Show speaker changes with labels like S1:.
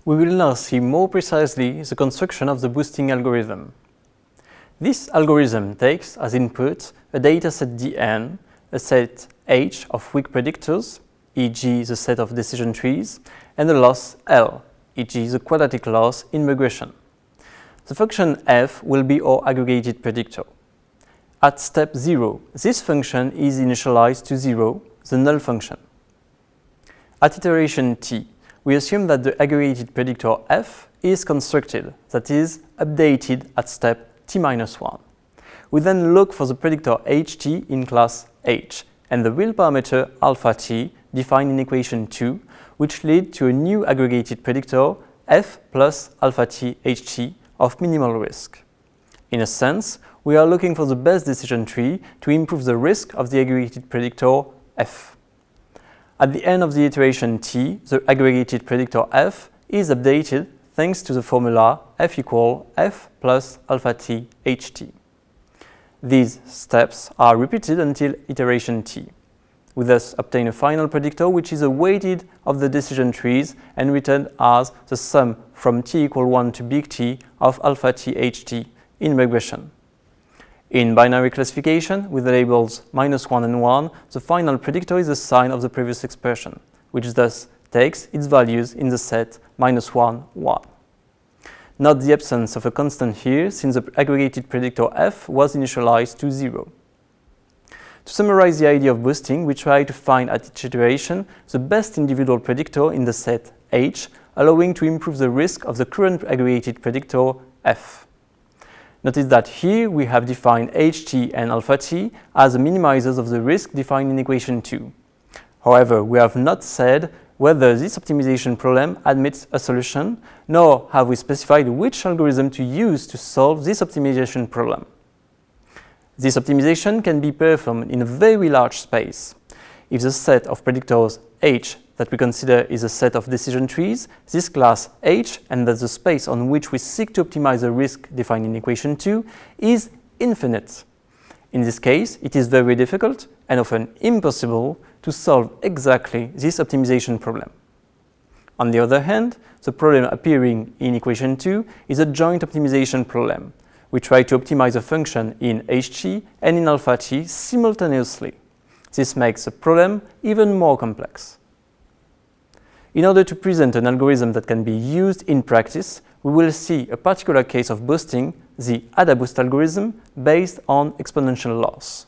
S1: We will now see more precisely the construction of the boosting algorithm. This algorithm takes as input a dataset Dn, a set H of weak predictors, e.g. the set of decision trees, and a loss L, e.g. the quadratic loss in regression. The function f will be our aggregated predictor. At step 0, this function is initialized to 0, the null function. At iteration t, we assume that the aggregated predictor f is constructed, that is, updated at step t-1. We then look for the predictor ht in class H and the real parameter alpha t defined in equation 2, which lead to a new aggregated predictor f plus alpha t ht of minimal risk. In a sense, we are looking for the best decision tree to improve the risk of the aggregated predictor f. At the end of the iteration t, the aggregated predictor f is updated thanks to the formula f equal f plus alpha t ht. These steps are repeated until iteration t. We thus obtain a final predictor which is a weighted of the decision trees and written as the sum from t equal 1 to big T of alpha t ht in regression. In binary classification, with the labels -1 and 1, the final predictor is a sign of the previous expression, which thus takes its values in the set -1, 1. Note the absence of a constant here, since the aggregated predictor f was initialized to 0. To summarize the idea of boosting, we try to find at each iteration the best individual predictor in the set H, allowing to improve the risk of the current aggregated predictor f. Notice that here we have defined ht and alpha t as the minimizers of the risk defined in equation 2. However, we have not said whether this optimization problem admits a solution, nor have we specified which algorithm to use to solve this optimization problem. This optimization can be performed in a very large space. If the set of predictors H that we consider is a set of decision trees, this class H, and that the space on which we seek to optimize the risk defined in equation 2, is infinite. In this case, it is very difficult and often impossible to solve exactly this optimization problem. On the other hand, the problem appearing in equation 2 is a joint optimization problem. We try to optimize a function in ht and in alpha t simultaneously. This makes the problem even more complex. In order to present an algorithm that can be used in practice, we will see a particular case of boosting, the AdaBoost algorithm, based on exponential loss.